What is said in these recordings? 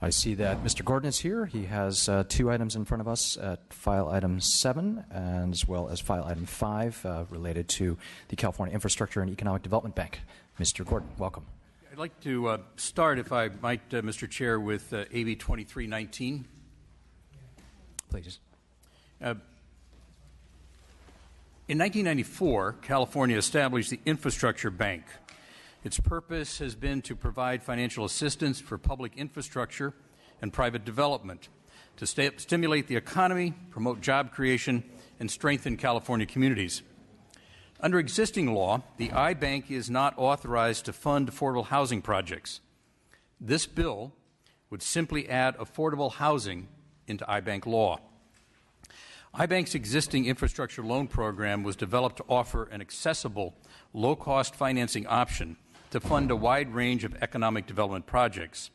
I see that Mr. Gordon is here. He has two items in front of us at file item 7 and as well as file item 5 related to the California Infrastructure and Economic Development Bank. Mr. Gordon, welcome. I'd like to start, if I might, Mr. Chair, with AB 2319. Please. In 1994, California established the Infrastructure Bank. Its purpose has been to provide financial assistance for public infrastructure and private development to stimulate the economy, promote job creation, and strengthen California communities. Under existing law, the iBank is not authorized to fund affordable housing projects. This bill would simply add affordable housing into iBank law. iBank's existing infrastructure loan program was developed to offer an accessible, low-cost financing option to fund a wide range of economic development projects.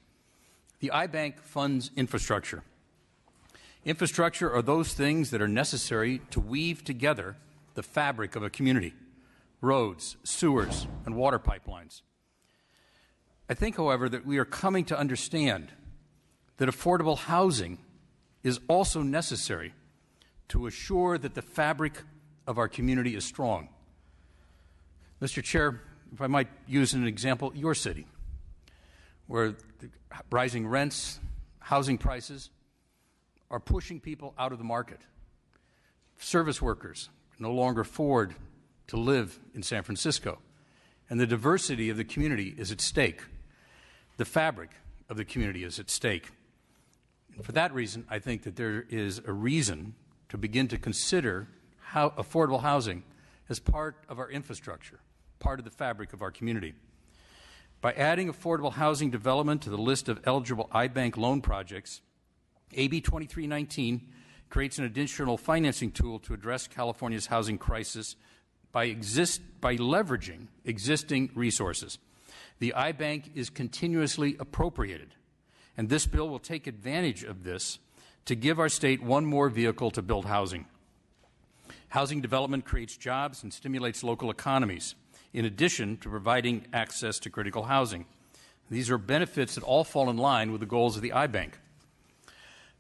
The iBank funds infrastructure. Infrastructure are those things that are necessary to weave together the fabric of a community: roads, sewers, and water pipelines. I think, however, that we are coming to understand that affordable housing is also necessary to assure that the fabric of our community is strong. Mr. Chair, if I might use an example, your city, where rising rents, housing prices are pushing people out of the market. Service workers can no longer afford to live in San Francisco, and the diversity of the community is at stake. The fabric of the community is at stake. And for that reason, I think that there is a reason to begin to consider how affordable housing as part of our infrastructure, part of the fabric of our community. By adding affordable housing development to the list of eligible iBank loan projects, AB 2319 creates an additional financing tool to address California's housing crisis by leveraging existing resources. The iBank is continuously appropriated, and this bill will take advantage of this to give our state one more vehicle to build housing. Housing development creates jobs and stimulates local economies, in addition to providing access to critical housing. These are benefits that all fall in line with the goals of the iBank.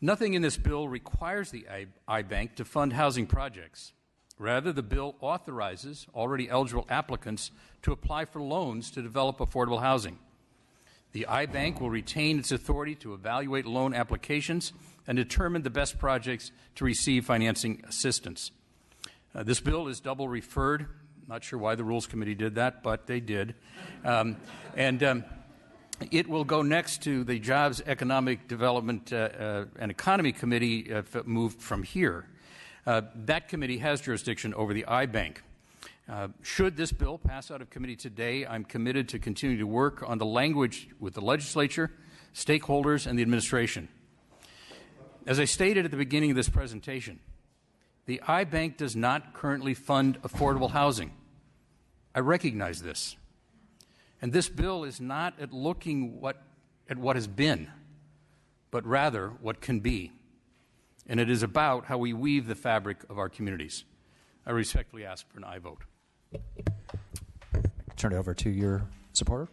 Nothing in this bill requires the iBank to fund housing projects. Rather, the bill authorizes already eligible applicants to apply for loans to develop affordable housing. The iBank will retain its authority to evaluate loan applications and determine the best projects to receive financing assistance. This bill is double referred. Not sure why the Rules Committee did that, but they did. It will go next to the Jobs, Economic Development, and Economy Committee if it moved from here. That committee has jurisdiction over the iBank. Should this bill pass out of committee today, I'm committed to continue to work on the language with the legislature, stakeholders, and the administration. As I stated at the beginning of this presentation, the iBank does not currently fund affordable housing. I recognize this. And this bill is not at looking at what has been, but rather what can be. And it is about how we weave the fabric of our communities. I respectfully ask for an aye vote. Turn it over to your supporter.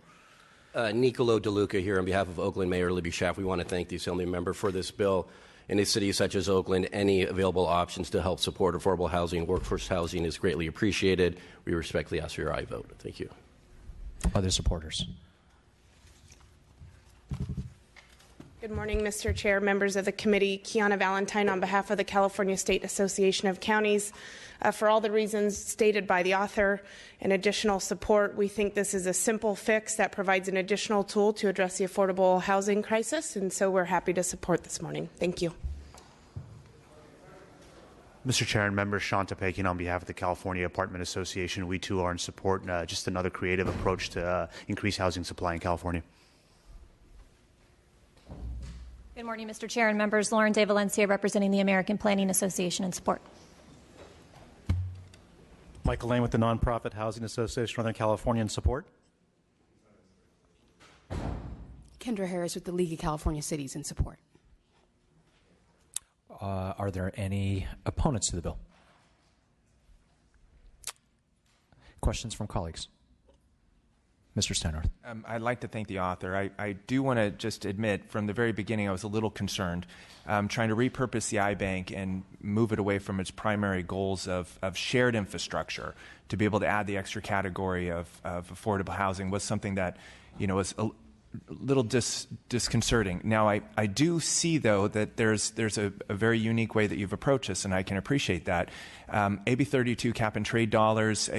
Nicolo DeLuca here on behalf of Oakland Mayor Libby Schaaf. We want to thank the Assembly member for this bill. In a city such as Oakland, any available options to help support affordable housing and workforce housing is greatly appreciated. We respectfully ask for your aye vote. Thank you. Other supporters. Good morning, Mr. Chair, members of the committee. Kiana Valentine on behalf of the California State Association of Counties. For all the reasons stated by the author and additional support, we think this is a simple fix that provides an additional tool to address the affordable housing crisis, and so we're happy to support this morning. Thank you. Mr. Chair and members, Sean Topekian on behalf of the California Apartment Association. We too are in support, just another creative approach to increase housing supply in California. Good morning, Mr. Chair and members. Lauren De Valencia representing the American Planning Association in support. Michael Lane with the Nonprofit Housing Association of Northern California in support. Kendra Harris with the League of California Cities in support. Are there any opponents to the bill? Questions from colleagues? Mr. Steinhardt. I'd like to thank the author. I do want to just admit from the very beginning I was a little concerned trying to repurpose the iBank and move it away from its primary goals of shared infrastructure to be able to add the extra category of affordable housing was something that was a little disconcerting. Now, I do see, though, that there's a very unique way that you've approached this, and I can appreciate that. AB 32 cap and trade dollars,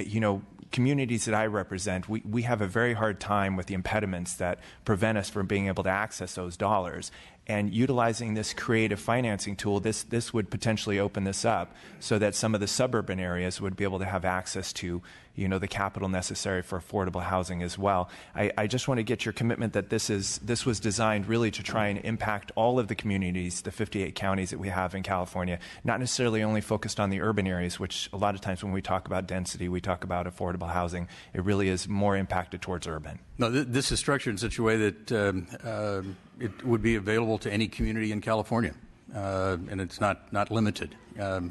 communities that I represent, we have a very hard time with the impediments that prevent us from being able to access those dollars. And utilizing this creative financing tool, this would potentially open this up so that some of the suburban areas would be able to have access to, the capital necessary for affordable housing as well. I just want to get your commitment that this was designed really to try and impact all of the communities, the 58 counties that we have in California, not necessarily only focused on the urban areas, which a lot of times when we talk about density, we talk about affordable housing. It really is more impacted towards urban. No, this is structured in such a way that it would be available to any community in California, and it's not limited,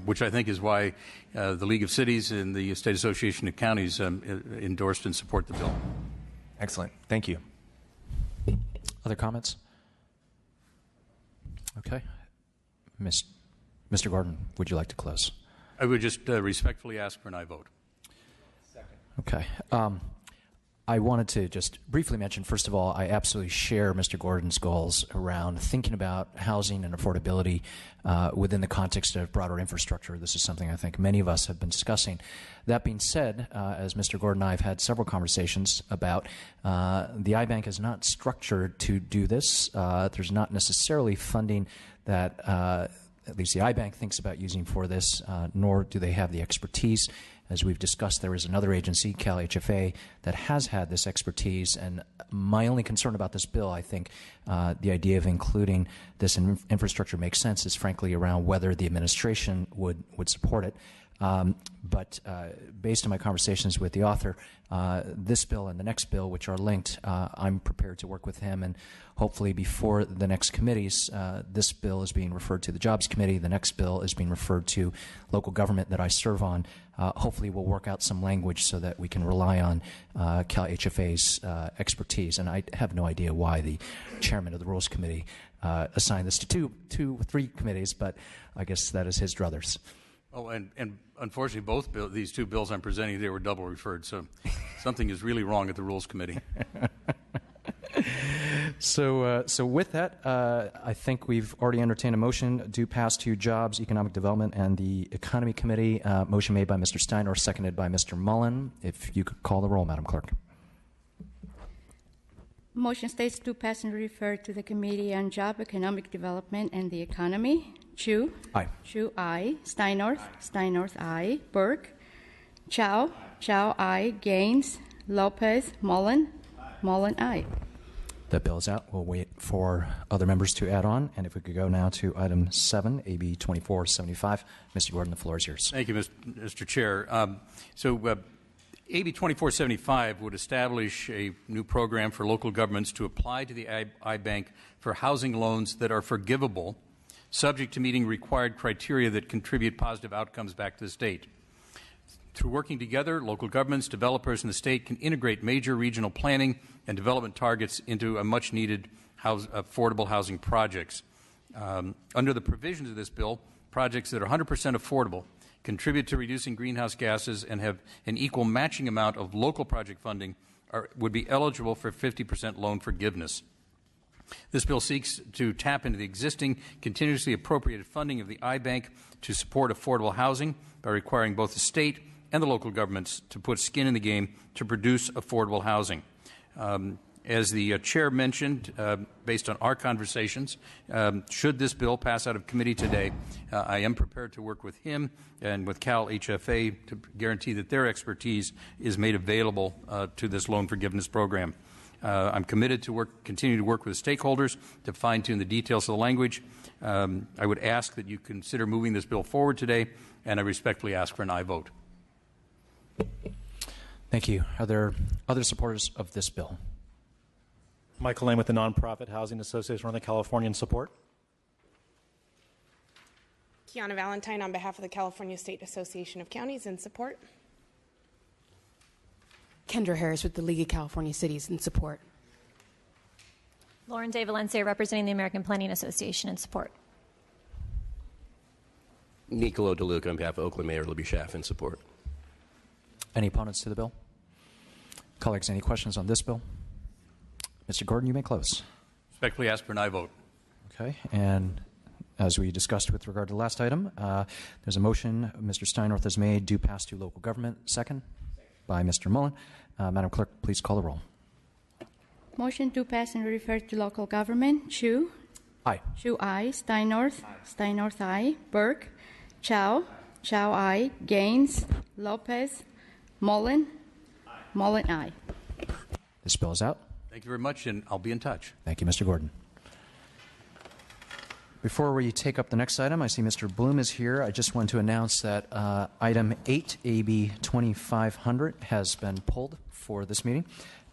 which I think is why the League of Cities and the State Association of Counties endorsed and support the bill. Excellent. Thank you. Other comments? Okay. Mr. Gordon, would you like to close? I would just respectfully ask for an aye vote. Second. Okay. I wanted to just briefly mention, first of all, I absolutely share Mr. Gordon's goals around thinking about housing and affordability within the context of broader infrastructure. This is something I think many of us have been discussing. That being said, as Mr. Gordon and I have had several conversations about, the iBank is not structured to do this. There's not necessarily funding that at least the iBank thinks about using for this, nor do they have the expertise. As we've discussed, there is another agency, Cal HFA, that has had this expertise. And my only concern about this bill, I think, the idea of including this in infrastructure makes sense, is frankly around whether the administration would support it. But based on my conversations with the author, this bill and the next bill, which are linked, I'm prepared to work with him, and hopefully before the next committees, this bill is being referred to the Jobs Committee, the next bill is being referred to local government that I serve on. Hopefully we'll work out some language so that we can rely on Cal HFA's expertise. And I have no idea why the chairman of the Rules Committee assigned this to three committees, but I guess that is his druthers. Oh, and unfortunately, these two bills I'm presenting today were double referred, so something is really wrong at the Rules Committee. So with that, I think we've already entertained a motion due pass to Jobs, Economic Development, and the Economy Committee. Motion made by Mr. Steiner, seconded by Mr. Mullen. If you could call the roll, Madam Clerk. Motion states to pass and refer to the Committee on Job, Economic Development, and the Economy. Chu? Aye. Chu, aye. Steinhardt? Steinhardt, aye. Burke? Chow? Chow, aye. Gaines? Lopez? Mullen? Mullen, aye. That bill is out. We'll wait for other members to add on. And if we could go now to item 7, AB 2475. Mr. Gordon, the floor is yours. Thank you, Mr. Chair. AB 2475 would establish a new program for local governments to apply to the iBank for housing loans that are forgivable, subject to meeting required criteria that contribute positive outcomes back to the state. Through working together, local governments, developers, and the state can integrate major regional planning and development targets into a much-needed affordable housing projects. Under the provisions of this bill, projects that are 100% affordable, contribute to reducing greenhouse gases, and have an equal matching amount of local project funding would be eligible for 50% loan forgiveness. This bill seeks to tap into the existing continuously appropriated funding of the iBank to support affordable housing by requiring both the state and the local governments to put skin in the game to produce affordable housing. As the chair mentioned, based on our conversations, should this bill pass out of committee today, I am prepared to work with him and with Cal HFA to guarantee that their expertise is made available to this loan forgiveness program. I'm committed to continue to work with stakeholders to fine-tune the details of the language. I would ask that you consider moving this bill forward today, and I respectfully ask for an aye vote. Thank you. Are there other supporters of this bill? Michael Lane with the Nonprofit Housing Association of Northern California in support. Kiana Valentine on behalf of the California State Association of Counties in support. Kendra Harris with the League of California Cities in support. Lauren De Valencia, representing the American Planning Association, in support. Nicolo DeLuca on behalf of Oakland Mayor Libby Schaff in support. Any opponents to the bill? Colleagues, any questions on this bill? Mr. Gordon, you may close. Respectfully ask for an aye vote. Okay, and as we discussed with regard to the last item, there's a motion Mr. Steinworth has made, due pass to local government. Second by Mr. Mullen. Madam Clerk, please call the roll. Motion to pass and refer to local government. Chu. Aye. Chu, aye. Steinnorth. Steinnorth, aye. Burke. Chow. Chow, aye. Gaines. Lopez. Mullen. Mullen, aye. This bill is out. Thank you very much, and I'll be in touch. Thank you, Mr. Gordon. Before we take up the next item, I see Mr. Bloom is here. I just want to announce that item 8, AB 2500, has been pulled for this meeting,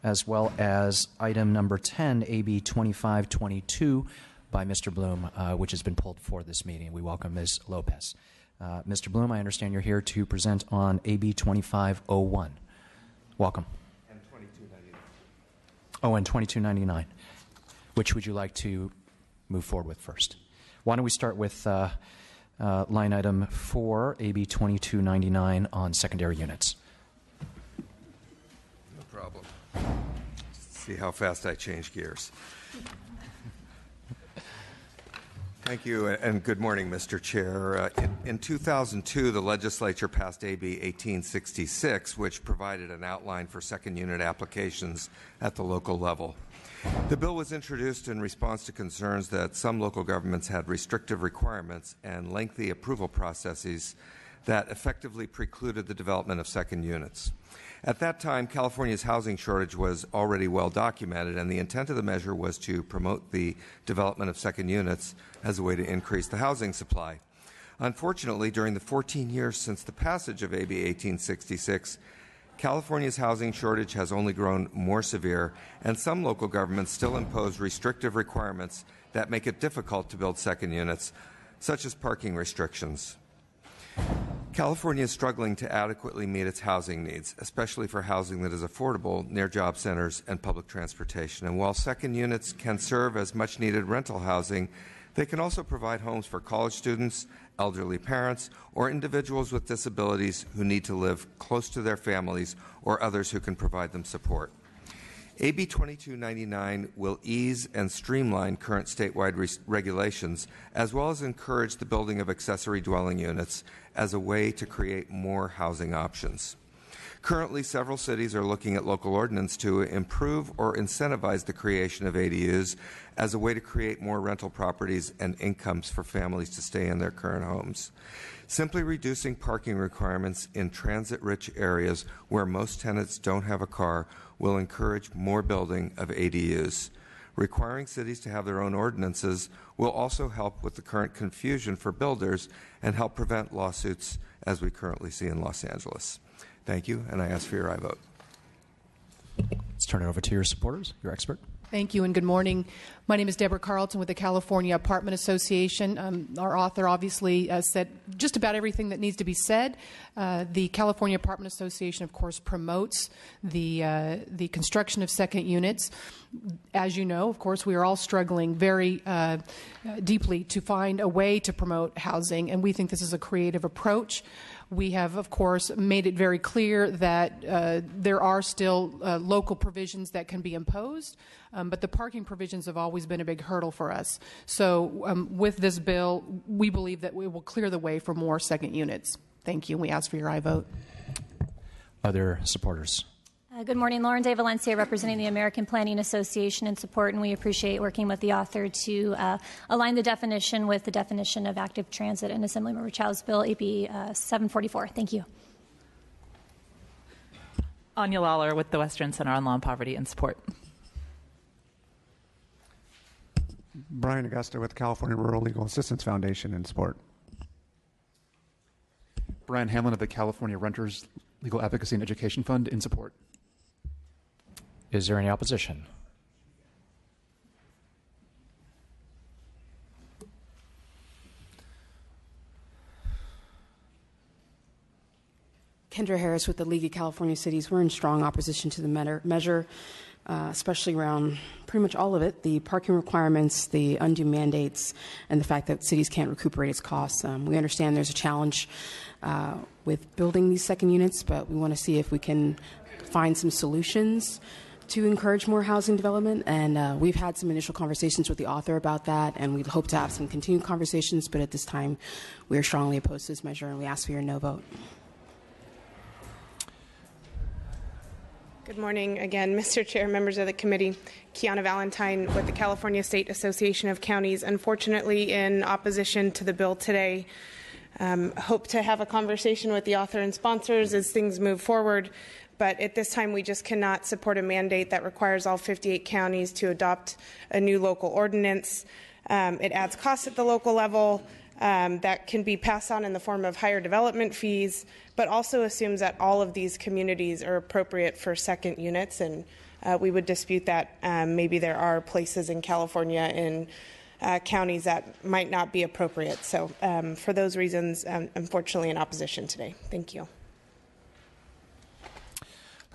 as well as item number 10, AB 2522, by Mr. Bloom, which has been pulled for this meeting. We welcome Ms. Lopez. Mr. Bloom, I understand you're here to present on AB 2501. Welcome. And 2299. Oh, and 2299. Which would you like to move forward with first? Why don't we start with line item 4, AB 2299, on secondary units. No problem. See how fast I change gears. Thank you, and good morning, Mr. Chair. In 2002, the legislature passed AB 1866, which provided an outline for second unit applications at the local level. The bill was introduced in response to concerns that some local governments had restrictive requirements and lengthy approval processes that effectively precluded the development of second units. At that time, California's housing shortage was already well documented, and the intent of the measure was to promote the development of second units as a way to increase the housing supply. Unfortunately, during the 14 years since the passage of AB 1866, California's housing shortage has only grown more severe, and some local governments still impose restrictive requirements that make it difficult to build second units, such as parking restrictions. California is struggling to adequately meet its housing needs, especially for housing that is affordable near job centers and public transportation. And while second units can serve as much-needed rental housing, they can also provide homes for college students, elderly parents, or individuals with disabilities who need to live close to their families or others who can provide them support. AB 2299 will ease and streamline current statewide regulations, as well as encourage the building of accessory dwelling units as a way to create more housing options. Currently, several cities are looking at local ordinance to improve or incentivize the creation of ADUs as a way to create more rental properties and incomes for families to stay in their current homes. Simply reducing parking requirements in transit-rich areas where most tenants don't have a car will encourage more building of ADUs. Requiring cities to have their own ordinances will also help with the current confusion for builders and help prevent lawsuits as we currently see in Los Angeles. Thank you, and I ask for your aye vote. Let's turn it over to your supporters, your expert. Thank you and good morning. My name is Deborah Carlton with the California Apartment Association. Our author obviously said just about everything that needs to be said. The California Apartment Association, of course, promotes the construction of second units. As you know, of course, we are all struggling very deeply to find a way to promote housing, and we think this is a creative approach. We have, of course, made it very clear that there are still local provisions that can be imposed, but the parking provisions have always been a big hurdle for us. So with this bill, we believe that we will clear the way for more second units. Thank you. We ask for your aye vote. Other supporters? Good morning. Lauren De Valencia, representing the American Planning Association, in support, and we appreciate working with the author to align the definition with the definition of active transit in Assemblymember Chow's Bill AB 744. Thank you. Anya Lawler with the Western Center on Law and Poverty, in support. Brian Augusta with the California Rural Legal Assistance Foundation, in support. Brian Hamlin of the California Renters Legal Advocacy and Education Fund, in support. Is there any opposition? Kendra Harris with the League of California Cities. We're in strong opposition to the measure, especially around pretty much all of it, the parking requirements, the undue mandates, and the fact that cities can't recuperate its costs. We understand there's a challenge with building these second units, but we want to see if we can find some solutions to encourage more housing development. And we've had some initial conversations with the author about that, and we hope to have some continued conversations, but at this time we are strongly opposed to this measure, and we ask for your no vote. Good morning again, Mr. Chair, members of the committee. Kiana Valentine with the California State Association of Counties. Unfortunately, in opposition to the bill today, hope to have a conversation with the author and sponsors as things move forward. But at this time, we just cannot support a mandate that requires all 58 counties to adopt a new local ordinance. It adds costs at the local level that can be passed on in the form of higher development fees, but also assumes that all of these communities are appropriate for second units. And we would dispute that. Maybe there are places in California in counties that might not be appropriate. So for those reasons, unfortunately, in opposition today. Thank you.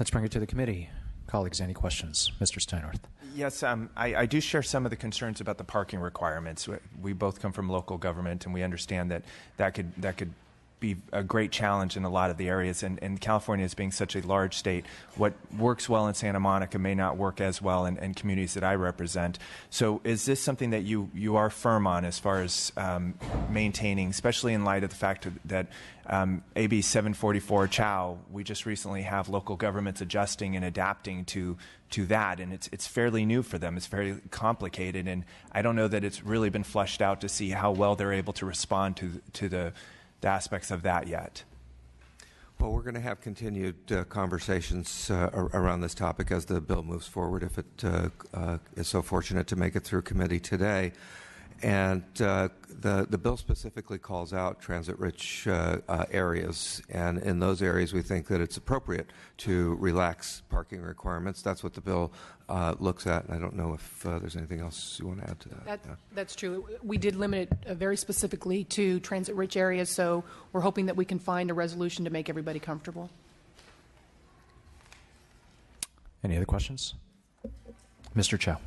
Let's bring it to the committee. Colleagues, any questions? Mr. Steinhardt. Yes, I do share some of the concerns about the parking requirements. We both come from local government, and we understand that could be a great challenge in a lot of the areas. And California, as being such a large state, what works well in Santa Monica may not work as well in communities that I represent. So is this something that you are firm on as far as maintaining, especially in light of the fact that AB 744 Chow, we just recently have local governments adjusting and adapting to that, and it's fairly new for them. It's very complicated, and I don't know that it's really been fleshed out to see how well they're able to respond to the aspects of that yet. Well, we're going to have continued conversations around this topic as the bill moves forward, if it is so fortunate to make it through committee today. And the bill specifically calls out transit-rich areas, and in those areas we think that it's appropriate to relax parking requirements. That's what the bill looks at, and I don't know if there's anything else you want to add to that. That's true. We did limit it very specifically to transit-rich areas, so we're hoping that we can find a resolution to make everybody comfortable. Any other questions? Mr. Chow.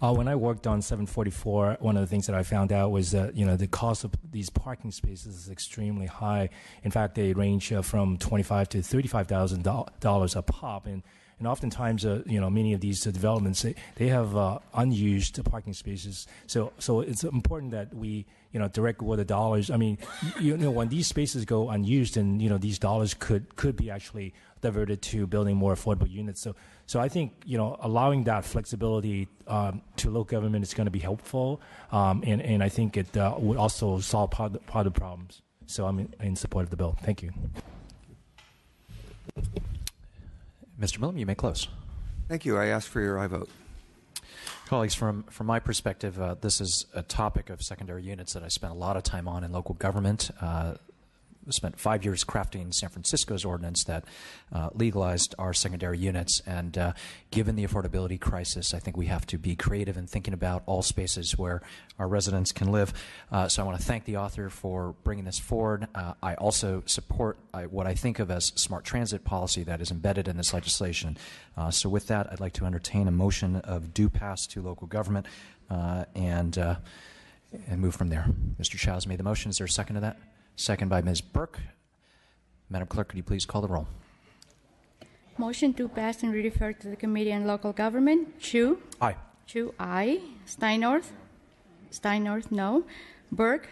When I worked on 744, one of the things that I found out was that the cost of these parking spaces is extremely high. In fact, they range from $25,000 to $35,000 a pop, and oftentimes many of these developments they have unused parking spaces. So it's important that we direct where the dollars. I mean, when these spaces go unused, and these dollars could be actually diverted to building more affordable units. So I think allowing that flexibility to local government is going to be helpful, and I think it would also solve part of the problems. So I'm in support of the bill. Thank you. Mr. Millam, you may close. Thank you. I ask for your aye vote. Colleagues, from my perspective, this is a topic of secondary units that I spent a lot of time on in local government. Spent 5 years crafting San Francisco's ordinance that legalized our secondary units. And given the affordability crisis, I think we have to be creative in thinking about all spaces where our residents can live. So I want to thank the author for bringing this forward. I also support what I think of as smart transit policy that is embedded in this legislation. So with that, I'd like to entertain a motion of due pass to local government and move from there. Mr. Chow's made the motion. Is there a second to that? Second by Ms. Burke. Madam Clerk, could you please call the roll? Motion to pass and refer to the Committee on Local Government. Chu? Aye. Chu, aye. Steinhardt? Steinhardt, no. Burke?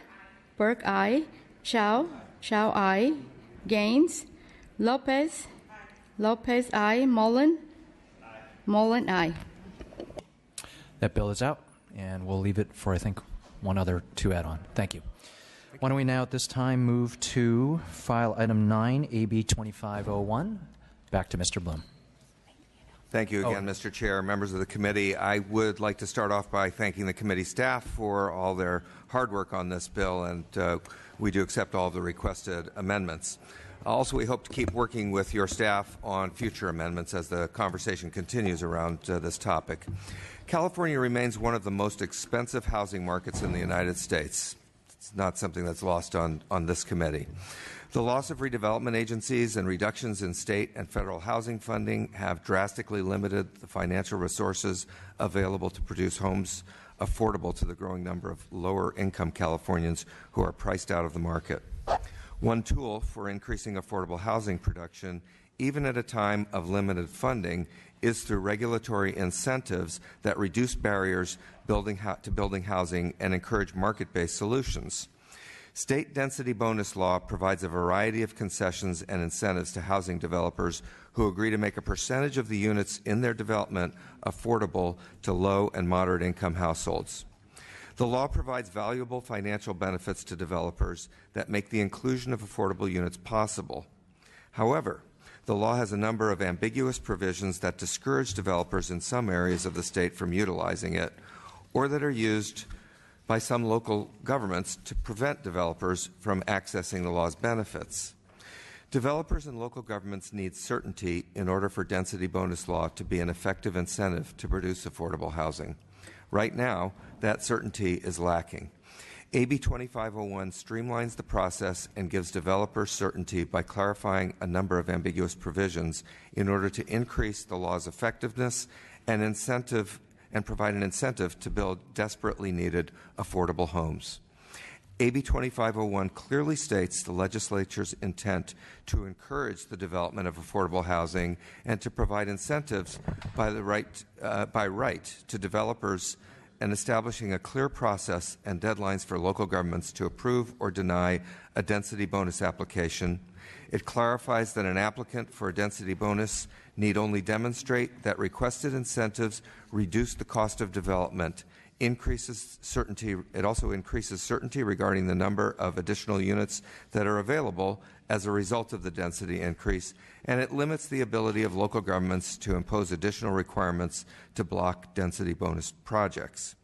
Burke, aye. Chow? Chow, aye. Gaines? Lopez? Lopez, aye. Mullen? Mullen, aye. That bill is out, and we'll leave it for, I think, one other to add on. Thank you. Why don't we now at this time move to file item 9, AB 2501. Back to Mr. Bloom. Thank you again, Mr. Chair, members of the committee. I would like to start off by thanking the committee staff for all their hard work on this bill, and we do accept all of the requested amendments. Also, we hope to keep working with your staff on future amendments as the conversation continues around this topic. California remains one of the most expensive housing markets in the United States. It's not something that's lost on this committee. The loss of redevelopment agencies and reductions in state and federal housing funding have drastically limited the financial resources available to produce homes affordable to the growing number of lower-income Californians who are priced out of the market. One tool for increasing affordable housing production, even at a time of limited funding, is through regulatory incentives that reduce barriers to building housing and encourage market-based solutions. State density bonus law provides a variety of concessions and incentives to housing developers who agree to make a percentage of the units in their development affordable to low and moderate income households. The law provides valuable financial benefits to developers that make the inclusion of affordable units possible. However, the law has a number of ambiguous provisions that discourage developers in some areas of the state from utilizing it, or that are used by some local governments to prevent developers from accessing the law's benefits. Developers and local governments need certainty in order for density bonus law to be an effective incentive to produce affordable housing. Right now, that certainty is lacking. AB 2501 streamlines the process and gives developers certainty by clarifying a number of ambiguous provisions in order to increase the law's effectiveness and provide an incentive to build desperately needed affordable homes. AB 2501 clearly states the legislature's intent to encourage the development of affordable housing and to provide incentives by right to developers, and establishing a clear process and deadlines for local governments to approve or deny a density bonus application. It clarifies that an applicant for a density bonus need only demonstrate that requested incentives reduce the cost of development, increases certainty. It also increases certainty regarding the number of additional units that are available as a result of the density increase, and it limits the ability of local governments to impose additional requirements to block density bonus projects.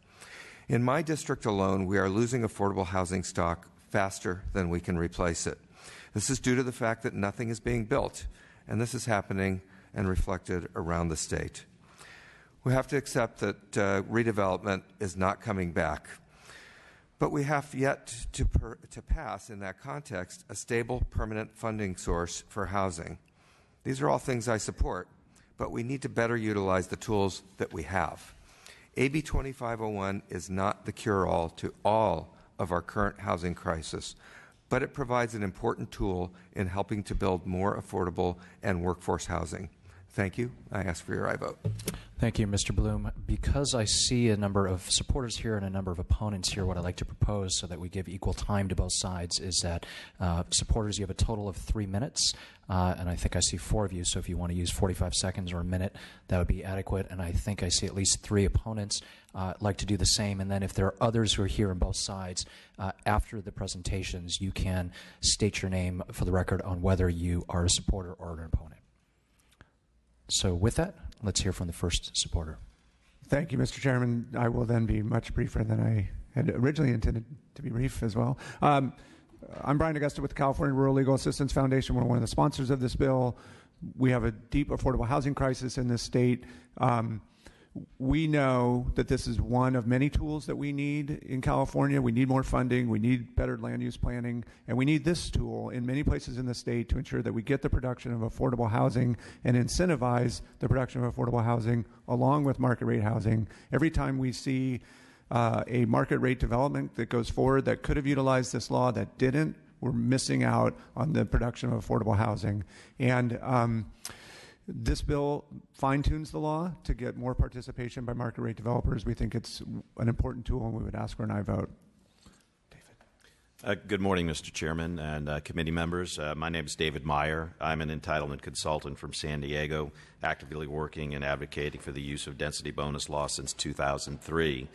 In my district alone, we are losing affordable housing stock faster than we can replace it. This is due to the fact that nothing is being built, and this is happening and reflected around the state. We have to accept that redevelopment is not coming back, but we have yet to pass, in that context, a stable, permanent funding source for housing. These are all things I support, but we need to better utilize the tools that we have. AB 2501 is not the cure-all to all of our current housing crisis, but it provides an important tool in helping to build more affordable and workforce housing. Thank you. I ask for your aye vote. Thank you, Mr. Bloom. Because I see a number of supporters here and a number of opponents here, what I'd like to propose so that we give equal time to both sides is that supporters, you have a total of 3 minutes, and I think I see 4 of you, so if you want to use 45 seconds or a minute, that would be adequate, and I think I see at least 3 opponents like to do the same, and then if there are others who are here on both sides, after the presentations, you can state your name for the record on whether you are a supporter or an opponent. So with that, let's hear from the first supporter. Thank you, Mr. Chairman. I will then be much briefer than I had originally intended to be brief as well. I'm Brian Augusta with the California Rural Legal Assistance Foundation. We're one of the sponsors of this bill. We have a deep affordable housing crisis in this state. We know that this is one of many tools that we need in California. We need more funding, we need better land use planning, and we need this tool in many places in the state to ensure that we get the production of affordable housing and incentivize the production of affordable housing along with market rate housing. Every time we see a market rate development that goes forward that could have utilized this law that didn't, we're missing out on the production of affordable housing. And this bill fine-tunes the law to get more participation by market rate developers. We think it's an important tool, and we would ask for an aye vote. Good morning, Mr. Chairman and committee members. My name is David Meyer. I'm an entitlement consultant from San Diego, actively working and advocating for the use of density bonus law since 2003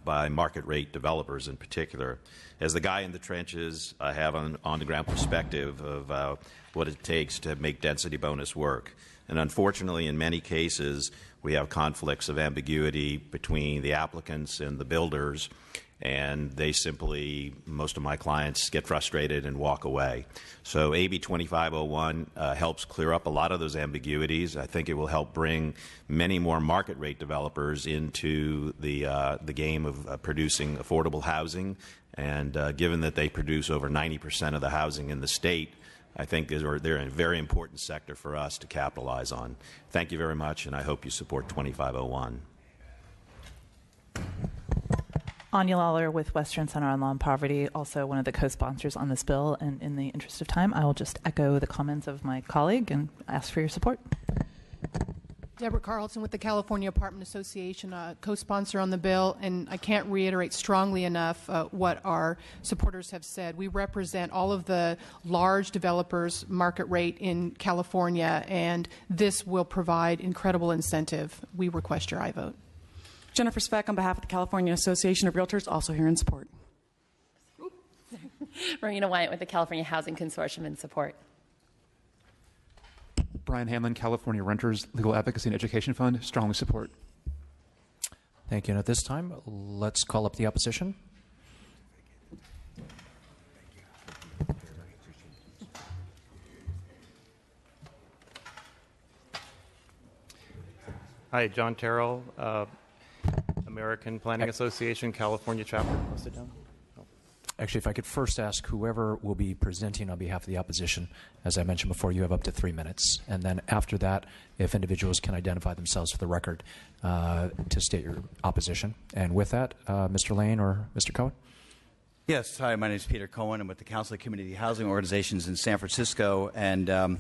by market rate developers in particular. As the guy in the trenches, I have an on-the-ground perspective of what it takes to make density bonus work. And unfortunately, in many cases, we have conflicts of ambiguity between the applicants and the builders. and most of my clients get frustrated and walk away. So AB 2501 helps clear up a lot of those ambiguities. I think it will help bring many more market rate developers into the game of producing affordable housing. And given that they produce over 90% of the housing in the state, I think they're a very important sector for us to capitalize on. Thank you very much, and I hope you support 2501. Anya Lawler with Western Center on Law and Poverty, also one of the co-sponsors on this bill. And in the interest of time, I will just echo the comments of my colleague and ask for your support. Deborah Carlson with the California Apartment Association, co-sponsor on the bill, and I can't reiterate strongly enough what our supporters have said. We represent all of the large developers' market rate in California, and this will provide incredible incentive. We request your aye vote. Jennifer Speck on behalf of the California Association of Realtors, also here in support. Marina White with the California Housing Consortium in support. Brian Hamlin, California Renters Legal Advocacy and Education Fund, strongly support. Thank you. And at this time, let's call up the opposition. Hi, John Terrell, American Planning Association, California chapter. Sit down. Actually, if I could first ask whoever will be presenting on behalf of the opposition, as I mentioned before, you have up to 3 minutes. And then after that, if individuals can identify themselves for the record to state your opposition. And with that, Mr. Lane or Mr. Cohen? Yes, hi, my name is Peter Cohen. I'm with the Council of Community Housing Organizations in San Francisco. And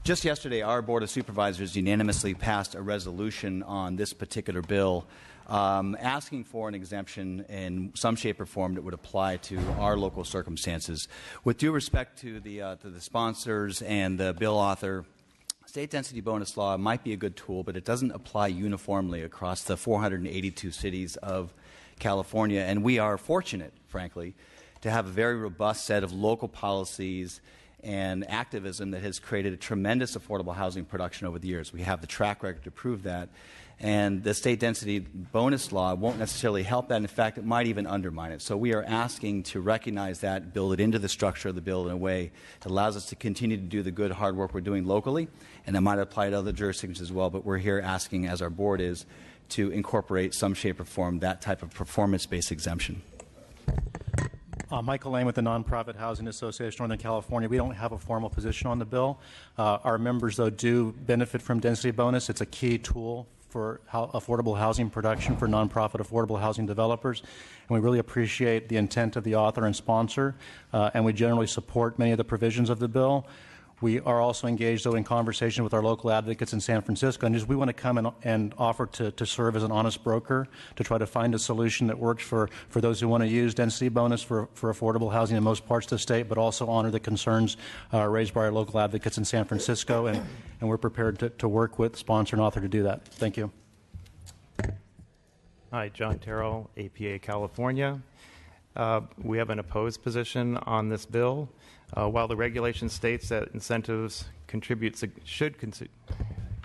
just yesterday, our Board of Supervisors unanimously passed a resolution on this particular bill asking for an exemption in some shape or form that would apply to our local circumstances. With due respect to the sponsors and the bill author, state density bonus law might be a good tool, but it doesn't apply uniformly across the 482 cities of California. And we are fortunate, frankly, to have a very robust set of local policies and activism that has created a tremendous affordable housing production over the years. We have the track record to prove that. And the state density bonus law won't necessarily help that. In fact, it might even undermine it. So we are asking to recognize that, build it into the structure of the bill in a way that allows us to continue to do the good, hard work we're doing locally. And that might apply to other jurisdictions as well. But we're here asking, as our board is, to incorporate some shape or form that type of performance-based exemption. Michael Lane with the Nonprofit Housing Association Northern California. We don't have a formal position on the bill. Our members, though, do benefit from density bonus. It's a key tool for affordable housing production for nonprofit affordable housing developers. And we really appreciate the intent of the author and sponsor, and we generally support many of the provisions of the bill. We are also engaged, though, in conversation with our local advocates in San Francisco, and we want to come and offer to serve as an honest broker to try to find a solution that works for those who want to use density bonus for affordable housing in most parts of the state, but also honor the concerns raised by our local advocates in San Francisco, and we're prepared to work with sponsor and author to do that. Thank you. Hi, John Terrell, APA California. We have an opposed position on this bill. While the regulation states that incentives should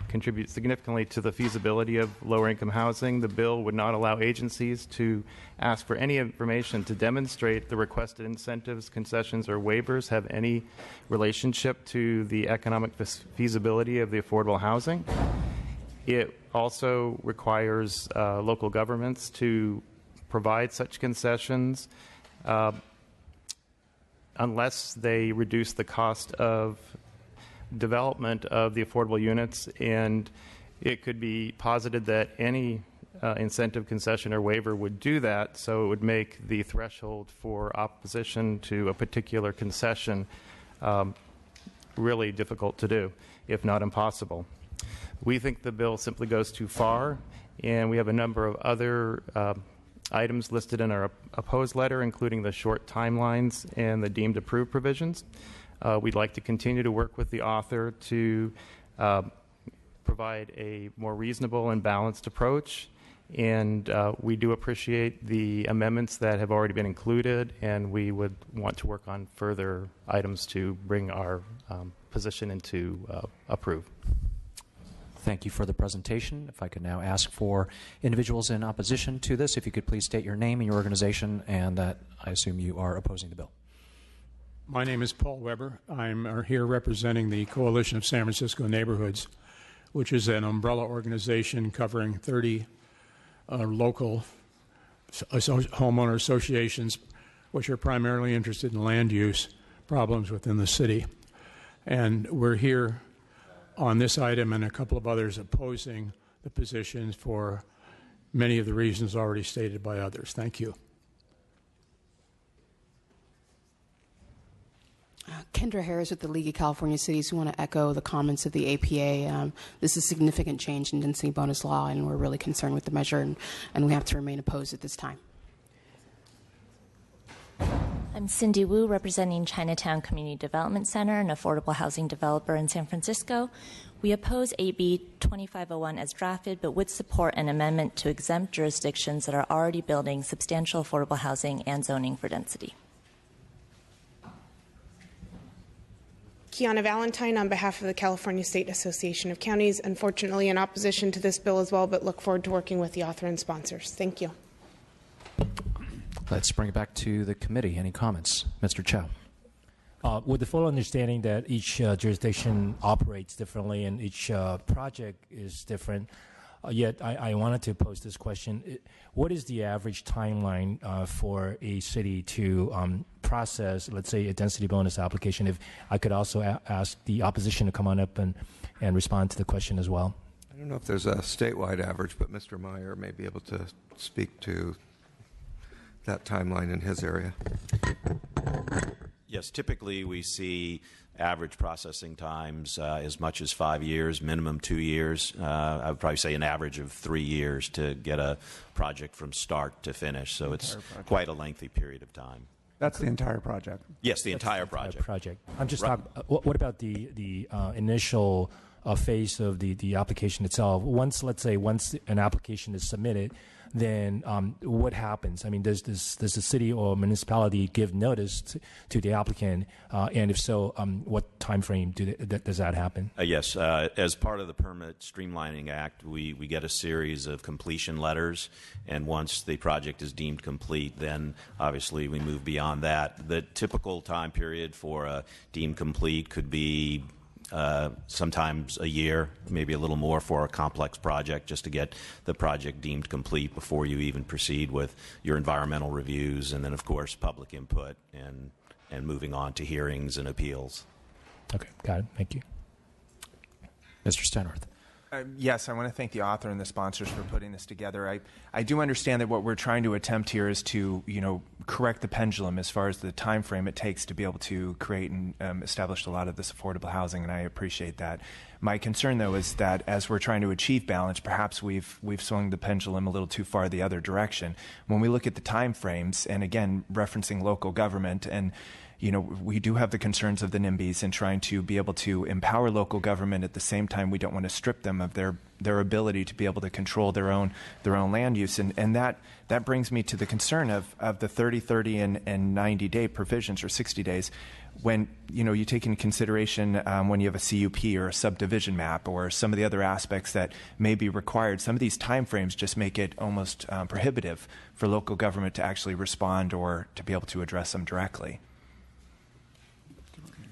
contribute significantly to the feasibility of lower-income housing, the bill would not allow agencies to ask for any information to demonstrate the requested incentives, concessions, or waivers have any relationship to the economic feasibility of the affordable housing. It also requires local governments to provide such concessions unless they reduce the cost of development of the affordable units, and it could be posited that any incentive, concession, or waiver would do that, so it would make the threshold for opposition to a particular concession really difficult to do, if not impossible. We think the bill simply goes too far, and we have a number of other items listed in our opposed letter, including the short timelines and the deemed approved provisions. We'd like to continue to work with the author to provide a more reasonable and balanced approach, and we do appreciate the amendments that have already been included, and we would want to work on further items to bring our position into approve. Thank you for the presentation. If I could now ask for individuals in opposition to this, if you could please state your name and your organization, and that I assume you are opposing the bill. My name is Paul Weber. I'm here representing the Coalition of San Francisco Neighborhoods, which is an umbrella organization covering 30 local homeowner associations, which are primarily interested in land use problems within the city. And we're here on this item and a couple of others opposing the positions for many of the reasons already stated by others. Thank you. Kendra Harris with the League of California Cities. We want to echo the comments of the APA. This is a significant change in density bonus law, and we're really concerned with the measure, and we have to remain opposed at this time. I'm Cindy Wu, representing Chinatown Community Development Center, an affordable housing developer in San Francisco. We oppose AB 2501 as drafted, but would support an amendment to exempt jurisdictions that are already building substantial affordable housing and zoning for density. Kiana Valentine on behalf of the California State Association of Counties. Unfortunately, in opposition to this bill as well, but look forward to working with the author and sponsors. Thank you. Let's bring it back to the committee. Any comments? Mr. Chow. With the full understanding that each jurisdiction operates differently and each project is different, yet I wanted to pose this question. What is the average timeline for a city to process, let's say, a density bonus application? If I could also ask the opposition to come on up and respond to the question as well. I don't know if there's a statewide average, but Mr. Meyer may be able to speak to that timeline in his area. Yes, typically we see average processing times as much as 5 years, minimum 2 years. I would probably say an average of 3 years to get a project from start to finish. So it's quite a lengthy period of time. That's the entire project. Yes, the entire project. I'm just talking. What about the initial phase of the application itself? Once an application is submitted, then what happens? I mean, does the city or municipality give notice to the applicant? And if so, what time frame does that happen? Yes. As part of the Permit Streamlining Act, we get a series of completion letters, and once the project is deemed complete, then obviously we move beyond that. The typical time period for a deemed complete could be sometimes a year, maybe a little more for a complex project, just to get the project deemed complete before you even proceed with your environmental reviews, and then, of course, public input and moving on to hearings and appeals. Okay, got it. Thank you. Mr. Steinhardt. Yes, I want to thank the author and the sponsors for putting this together. I do understand that what we're trying to attempt here is to, correct the pendulum as far as the time frame it takes to be able to create and establish a lot of this affordable housing, and I appreciate that. My concern, though, is that as we're trying to achieve balance, perhaps we've swung the pendulum a little too far the other direction. When we look at the time frames, and again, referencing local government, and we do have the concerns of the NIMBYs in trying to be able to empower local government. At the same time, we don't want to strip them of their ability to be able to control their own land use. And that brings me to the concern of the 30, 30, and 90-day provisions, or 60 days, when you take into consideration when you have a CUP or a subdivision map or some of the other aspects that may be required. Some of these timeframes just make it almost prohibitive for local government to actually respond or to be able to address them directly.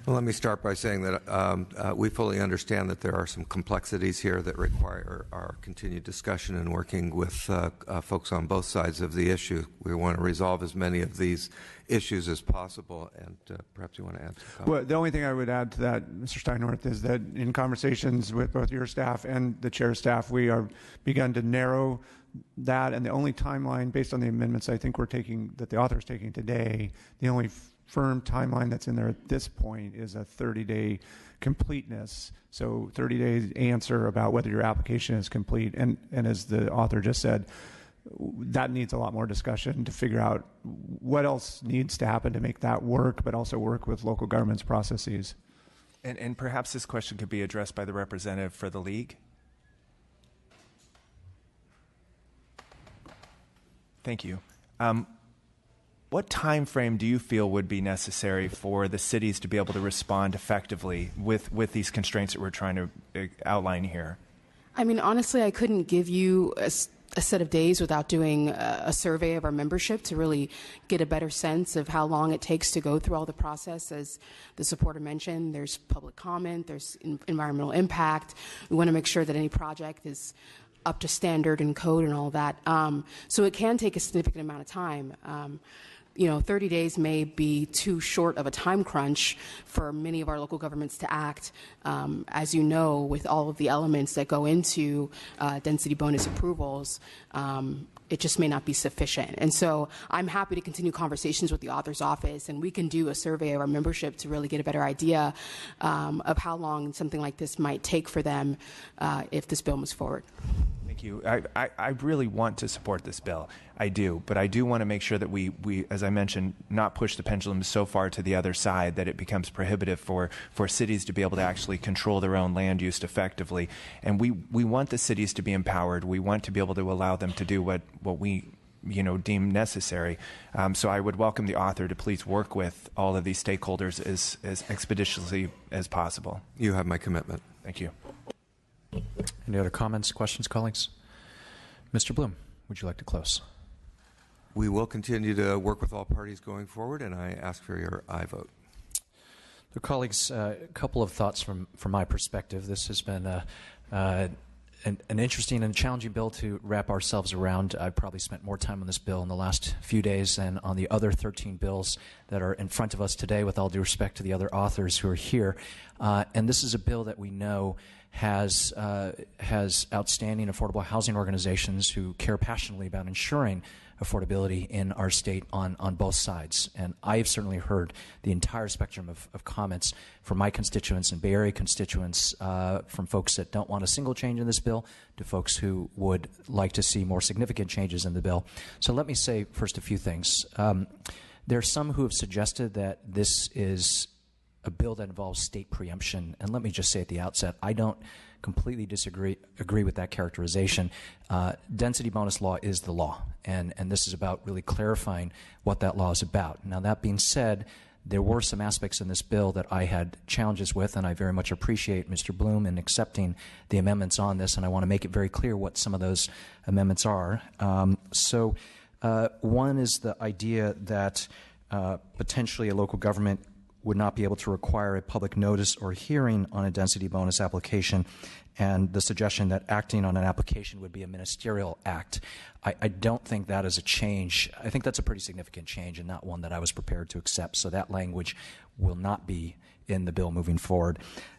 Well, let me start by saying that we fully understand that there are some complexities here that require our continued discussion and working with folks on both sides of the issue. We want to resolve as many of these issues as possible, and perhaps you want to add some comments. Well, the only thing I would add to that, Mr. Steinhardt, is that in conversations with both your staff and the chair's staff, we are begun to narrow that, and the only timeline based on the amendments I think that the author is taking today, the only firm timeline that's in there at this point is a 30-day completeness. So 30-day answer about whether your application is complete. And as the author just said, that needs a lot more discussion to figure out what else needs to happen to make that work, but also work with local government's processes. And perhaps this question could be addressed by the representative for the league. Thank you. What time frame do you feel would be necessary for the cities to be able to respond effectively with these constraints that we're trying to outline here? I mean, honestly, I couldn't give you a set of days without doing a survey of our membership to really get a better sense of how long it takes to go through all the process. As the supporter mentioned, there's public comment, there's environmental impact. We want to make sure that any project is up to standard and code and all that. So it can take a significant amount of time. 30 days may be too short of a time crunch for many of our local governments to act. As you know, with all of the elements that go into density bonus approvals, it just may not be sufficient. And so I'm happy to continue conversations with the author's office, and we can do a survey of our membership to really get a better idea of how long something like this might take for them if this bill moves forward. Thank you. I really want to support this bill. I do. But I do want to make sure that we, as I mentioned, not push the pendulum so far to the other side that it becomes prohibitive for cities to be able to actually control their own land use effectively. And we want the cities to be empowered. We want to be able to allow them to do what we deem necessary. So I would welcome the author to please work with all of these stakeholders as expeditiously as possible. You have my commitment. Thank you. Any other comments, questions, colleagues? Mr. Bloom, would you like to close? We will continue to work with all parties going forward, and I ask for your aye vote. So, colleagues, a couple of thoughts from my perspective. This has been an interesting and challenging bill to wrap ourselves around. I've probably spent more time on this bill in the last few days than on the other 13 bills that are in front of us today, with all due respect to the other authors who are here. And this is a bill that we know has outstanding affordable housing organizations who care passionately about ensuring affordability in our state on both sides. And I've certainly heard the entire spectrum of comments from my constituents and Bay Area constituents, from folks that don't want a single change in this bill to folks who would like to see more significant changes in the bill. So let me say first a few things. There are some who have suggested that this is a bill that involves state preemption, and let me just say at the outset, I don't completely agree with that characterization. Density bonus law is the law, and this is about really clarifying what that law is about. Now, that being said, there were some aspects in this bill that I had challenges with, and I very much appreciate Mr. Bloom in accepting the amendments on this, and I want to make it very clear what some of those amendments are. One is the idea that potentially a local government would not be able to require a public notice or hearing on a density bonus application, and the suggestion that acting on an application would be a ministerial act. I don't think that is a change. I think that's a pretty significant change and not one that I was prepared to accept, so that language will not be in the bill moving forward.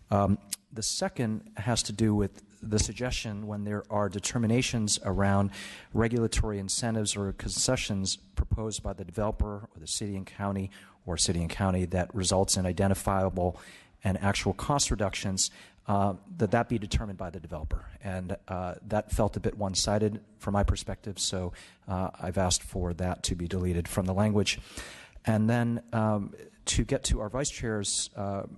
The second has to do with the suggestion when there are determinations around regulatory incentives or concessions proposed by the developer or the city and county that results in identifiable and actual cost reductions, that be determined by the developer. And that felt a bit one-sided from my perspective, so I've asked for that to be deleted from the language. And then to get to our Vice Chair's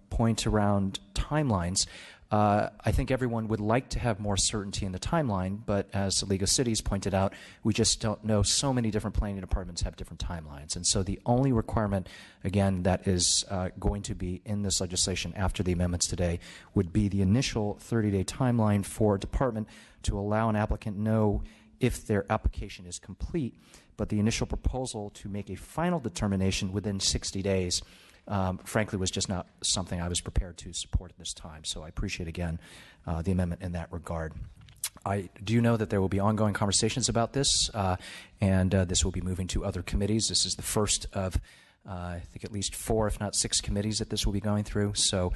point around timelines, I think everyone would like to have more certainty in the timeline, but as the League of Cities pointed out, we just don't know. So many different planning departments have different timelines. And so the only requirement, again, that is going to be in this legislation after the amendments today would be the initial 30-day timeline for a department to allow an applicant know if their application is complete, but the initial proposal to make a final determination within 60 days frankly, was just not something I was prepared to support at this time. So I appreciate, again, the amendment in that regard. I do know that there will be ongoing conversations about this, and this will be moving to other committees. This is the first of, I think, at least 4, if not 6 committees that this will be going through. So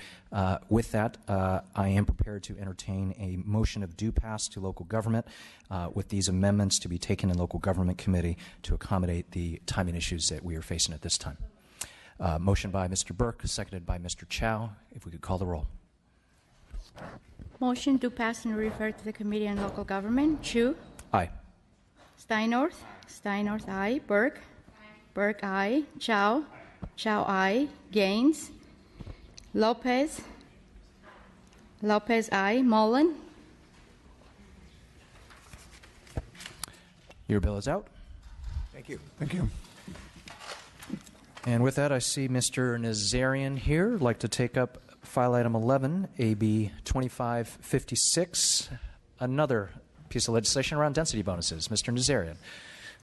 with that, I am prepared to entertain a motion of due pass to local government with these amendments to be taken in local government committee to accommodate the timing issues that we are facing at this time. Motion by Mr. Burke, seconded by Mr. Chow. If we could call the roll. Motion to pass and refer to the Committee on Local Government. Chu. Aye. Steinorth. Steinorth, aye. Burke. Burke, aye. Chow. Chow, aye. Gaines. Lopez. Lopez, aye. Mullen. Your bill is out. Thank you. Thank you. And with that, I see Mr. Nazarian here. I'd like to take up file item 11, AB 2556. another piece of legislation around density bonuses. Mr. Nazarian.